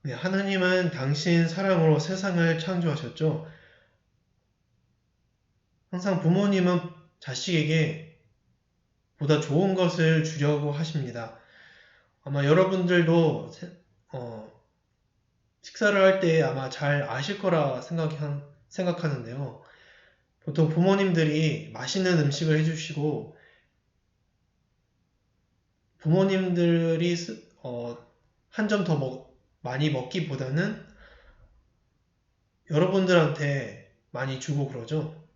네, 하나님은 당신 사랑으로 세상을 창조하셨죠. 항상 부모님은 자식에게 보다 좋은 것을 주려고 하십니다. 아마 여러분들도 식사를 할 때 아마 잘 아실 거라 생각하는데요. 보통 부모님들이 맛있는 음식을 해주시고 부모님들이 한 점 더 많이 먹기보다는 여러분들한테 많이 주고 그러죠.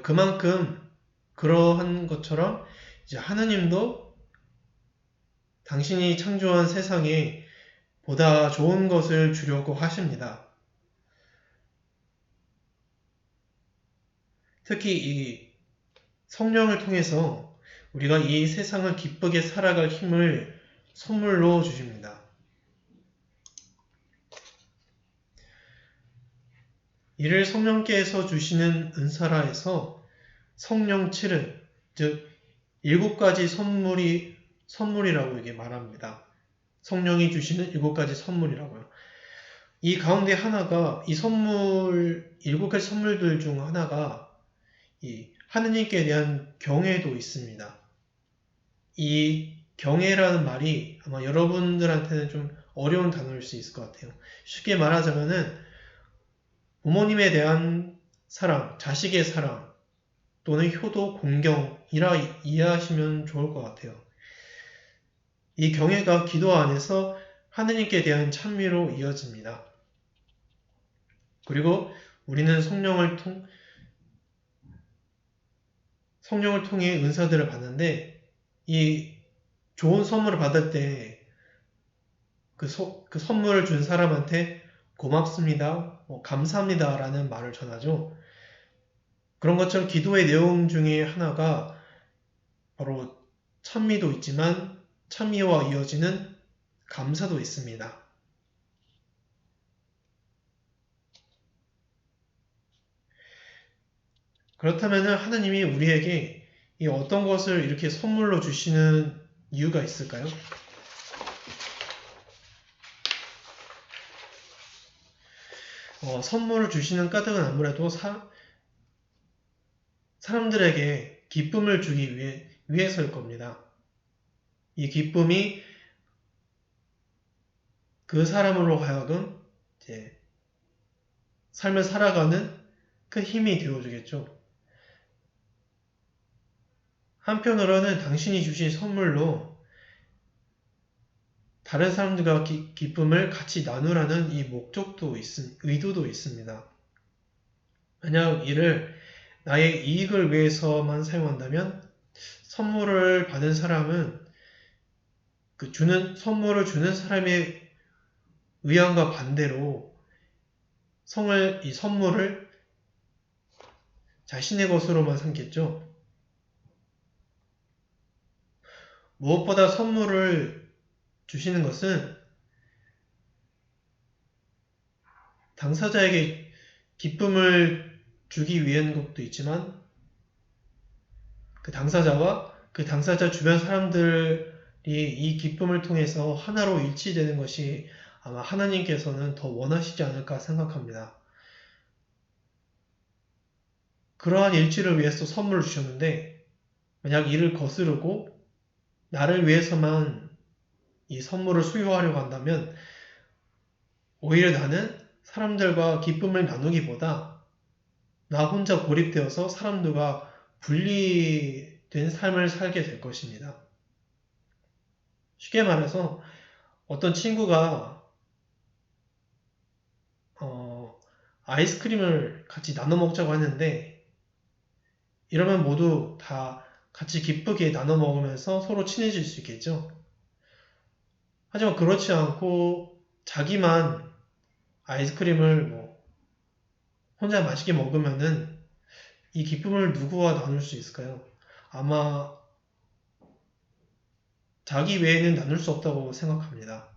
그만큼 그러한 것처럼 이제 하나님도 당신이 창조한 세상에 보다 좋은 것을 주려고 하십니다. 특히 이 성령을 통해서 우리가 이 세상을 기쁘게 살아갈 힘을 선물로 주십니다. 이를 성령께서 주시는 은사라 해서 성령7은 즉 7가지 선물이라고 이게 말합니다. 성령이 주시는 7가지 선물이라고요. 이 가운데 하나가 이 7가지 선물들 중 하나가 이 하느님께 대한 경외도 있습니다. 이 경외라는 말이 아마 여러분들한테는 좀 어려운 단어일 수 있을 것 같아요. 쉽게 말하자면은 부모님에 대한 사랑, 자식의 사랑 또는 효도, 공경이라 이해하시면 좋을 것 같아요. 이 경외가 기도 안에서 하느님께 대한 찬미로 이어집니다. 그리고 우리는 성령을 통해 은사들을 받는데 이 좋은 선물을 받을 때 그 선물을 준 사람한테 고맙습니다, 감사합니다 라는 말을 전하죠. 그런 것처럼 기도의 내용 중에 하나가 바로 찬미도 있지만 찬미와 이어지는 감사도 있습니다. 그렇다면 하나님이 우리에게 이 어떤 것을 이렇게 선물로 주시는 이유가 있을까요? 선물을 주시는 까닭은 아무래도 사람들에게 기쁨을 주기 위해서일 겁니다. 이 기쁨이 그 사람으로 하여금 이제 삶을 살아가는 큰 힘이 되어주겠죠. 한편으로는 당신이 주신 선물로 다른 사람들과 기쁨을 같이 나누라는 이 의도도 있습니다. 만약 이를 나의 이익을 위해서만 사용한다면 선물을 받은 사람은 선물을 주는 사람의 의향과 반대로 이 선물을 자신의 것으로만 삼겠죠. 무엇보다 선물을 주시는 것은 당사자에게 기쁨을 주기 위한 것도 있지만 그 당사자와 그 당사자 주변 사람들이 이 기쁨을 통해서 하나로 일치되는 것이 아마 하나님께서는 더 원하시지 않을까 생각합니다. 그러한 일치를 위해서 선물을 주셨는데 만약 이를 거스르고 나를 위해서만 이 선물을 수여하려고 한다면 오히려 나는 사람들과 기쁨을 나누기보다 나 혼자 고립되어서 사람들과 분리된 삶을 살게 될 것입니다. 쉽게 말해서 어떤 친구가 아이스크림을 같이 나눠 먹자고 했는데 이러면 모두 다 같이 기쁘게 나눠 먹으면서 서로 친해질 수 있겠죠. 하지만 그렇지 않고 자기만 아이스크림을 혼자 맛있게 먹으면은 이 기쁨을 누구와 나눌 수 있을까요? 아마 자기 외에는 나눌 수 없다고 생각합니다.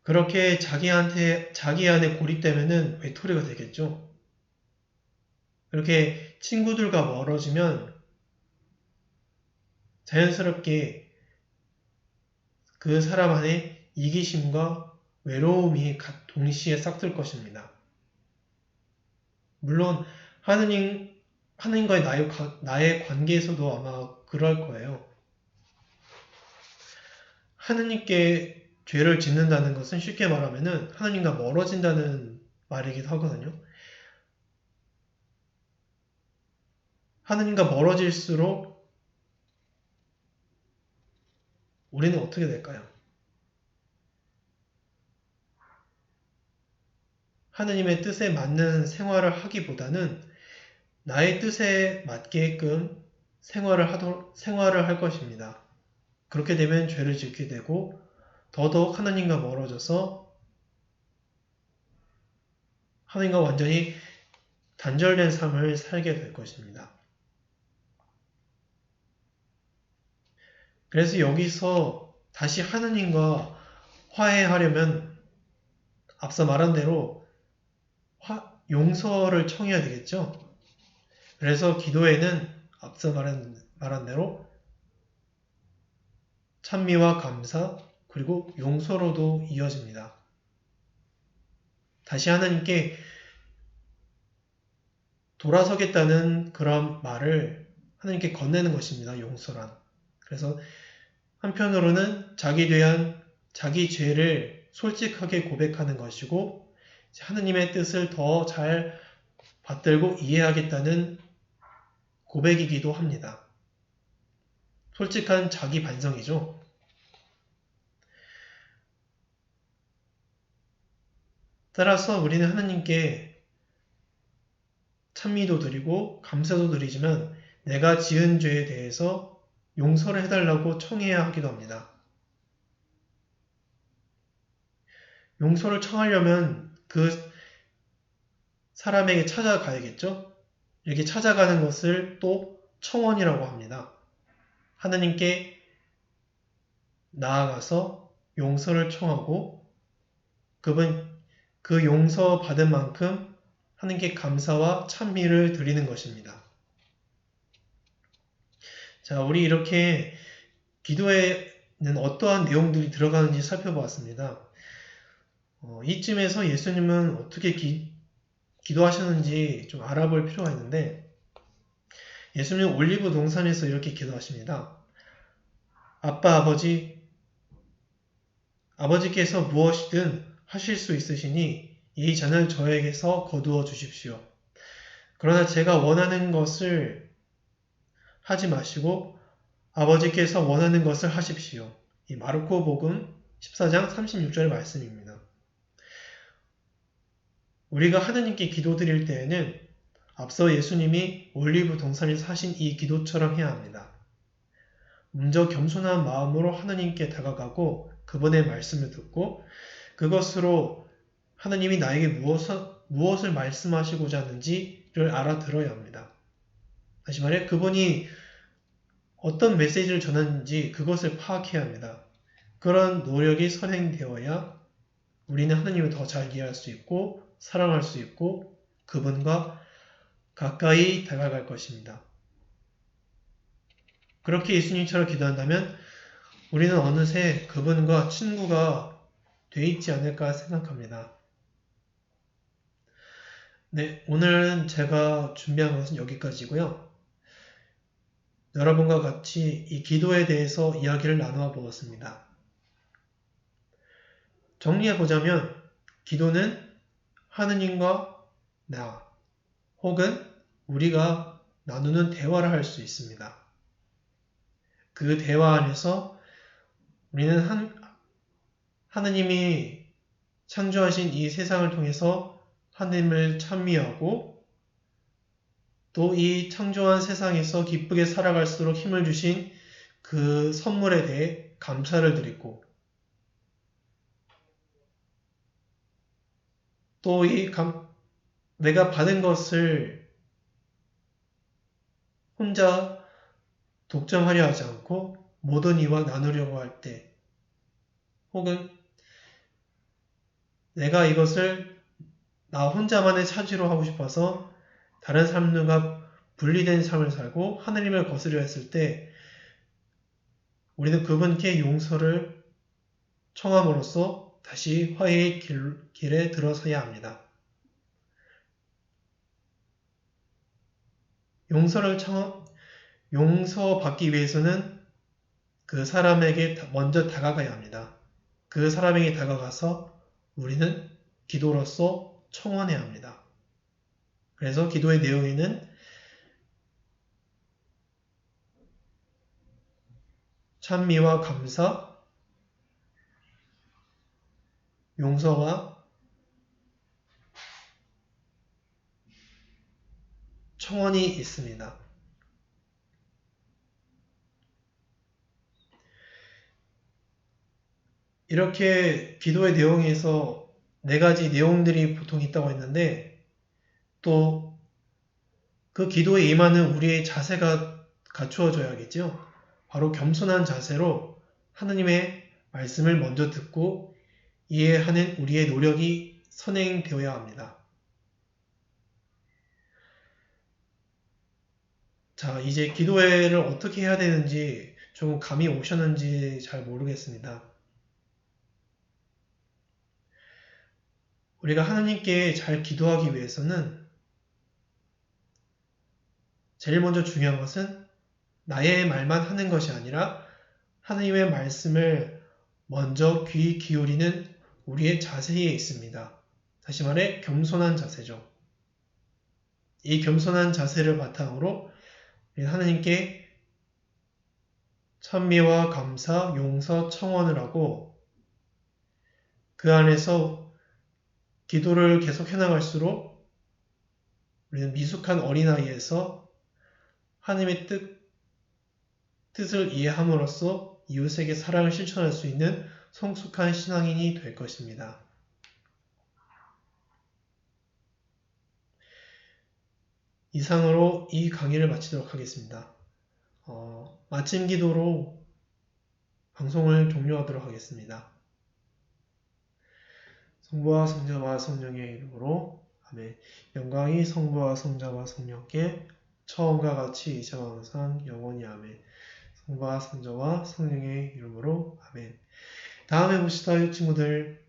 그렇게 자기 안에 고립되면은 외톨이가 되겠죠. 그렇게 친구들과 멀어지면 자연스럽게 그 사람 안에 이기심과 외로움이 동시에 싹들 것입니다. 물론 하느님과의 나의 관계에서도 아마 그럴 거예요. 하느님께 죄를 짓는다는 것은 쉽게 말하면은 하느님과 멀어진다는 말이기도 하거든요. 하느님과 멀어질수록 우리는 어떻게 될까요? 하느님의 뜻에 맞는 생활을 하기보다는 나의 뜻에 맞게끔 생활을 할 것입니다. 그렇게 되면 죄를 짓게 되고 더더욱 하나님과 멀어져서 하나님과 완전히 단절된 삶을 살게 될 것입니다. 그래서 여기서 다시 하나님과 화해하려면 앞서 말한 대로 용서를 청해야 되겠죠. 그래서 기도에는 앞서 말한 대로 찬미와 감사 그리고 용서로도 이어집니다. 다시 하나님께 돌아서겠다는 그런 말을 하나님께 건네는 것입니다. 용서란. 그래서 한편으로는 자기 죄를 솔직하게 고백하는 것이고 하나님의 뜻을 더 잘 받들고 이해하겠다는 고백이기도 합니다. 솔직한 자기 반성이죠. 따라서 우리는 하나님께 찬미도 드리고 감사도 드리지만 내가 지은 죄에 대해서 용서를 해달라고 청해야 하기도 합니다. 용서를 청하려면 그 사람에게 찾아가야겠죠? 이렇게 찾아가는 것을 또 청원이라고 합니다. 하나님께 나아가서 용서를 청하고 그 용서 받은 만큼 하나님께 감사와 찬미를 드리는 것입니다. 자, 우리 이렇게 기도에는 어떠한 내용들이 들어가는지 살펴보았습니다. 이쯤에서 예수님은 어떻게 기도하셨는지 좀 알아볼 필요가 있는데 예수님은 올리브 동산에서 이렇게 기도하십니다. 아빠 아버지께서 무엇이든 하실 수 있으시니 이 잔을 저에게서 거두어 주십시오. 그러나 제가 원하는 것을 하지 마시고 아버지께서 원하는 것을 하십시오. 이 마르코 복음 14장 36절 말씀입니다. 우리가 하느님께 기도드릴 때에는 앞서 예수님이 올리브 동산에서 하신 이 기도처럼 해야 합니다. 먼저 겸손한 마음으로 하느님께 다가가고 그분의 말씀을 듣고 그것으로 하느님이 나에게 무엇을 말씀하시고자 하는지를 알아들어야 합니다. 다시 말해 그분이 어떤 메시지를 전하는지 그것을 파악해야 합니다. 그런 노력이 선행되어야 우리는 하느님을 더 잘 이해할 수 있고 사랑할 수 있고 그분과 가까이 다가갈 것입니다. 그렇게 예수님처럼 기도한다면 우리는 어느새 그분과 친구가 돼 있지 않을까 생각합니다. 네, 오늘은 제가 준비한 것은 여기까지고요. 여러분과 같이 이 기도에 대해서 이야기를 나누어 보았습니다. 정리해보자면 기도는 하느님과 나 혹은 우리가 나누는 대화를 할 수 있습니다. 그 대화 안에서 우리는 하느님이 창조하신 이 세상을 통해서 하느님을 찬미하고 또 이 창조한 세상에서 기쁘게 살아갈수록 힘을 주신 그 선물에 대해 감사를 드리고 또 내가 받은 것을 혼자 독점하려 하지 않고 모든 이와 나누려고 할 때 혹은 내가 이것을 나 혼자만의 차지로 하고 싶어서 다른 사람들과 분리된 삶을 살고 하느님을 거스려 했을 때 우리는 그분께 용서를 청함으로써 다시 화해의 길에 들어서야 합니다. 용서받기 위해서는 그 사람에게 먼저 다가가야 합니다. 그 사람에게 다가가서 우리는 기도로서 청원해야 합니다. 그래서 기도의 내용에는 찬미와 감사, 용서와 청원이 있습니다. 이렇게 기도의 내용에서 4가지 내용들이 보통 있다고 했는데 또 그 기도에 임하는 우리의 자세가 갖추어져야겠죠. 바로 겸손한 자세로 하나님의 말씀을 먼저 듣고 이해하는 우리의 노력이 선행되어야 합니다. 자, 이제 기도회를 어떻게 해야 되는지 조금 감이 오셨는지 잘 모르겠습니다. 우리가 하나님께 잘 기도하기 위해서는 제일 먼저 중요한 것은 나의 말만 하는 것이 아니라 하나님의 말씀을 먼저 귀 기울이는 우리의 자세에 있습니다. 다시 말해 겸손한 자세죠. 이 겸손한 자세를 바탕으로 하나님께 찬미와 감사, 용서, 청원을 하고 그 안에서 기도를 계속 해나갈수록 우리는 미숙한 어린아이에서 하나님의 뜻을 이해함으로써 이웃에게 사랑을 실천할 수 있는 성숙한 신앙인이 될 것입니다. 이상으로 이 강의를 마치도록 하겠습니다. 마침 기도로 방송을 종료하도록 하겠습니다. 성부와 성자와 성령의 이름으로 아멘. 영광이 성부와 성자와 성령께 처음과 같이 이제와 항상 영원히 아멘. 성부와 성자와 성령의 이름으로 아멘. 다음에 봅시다, 친구들.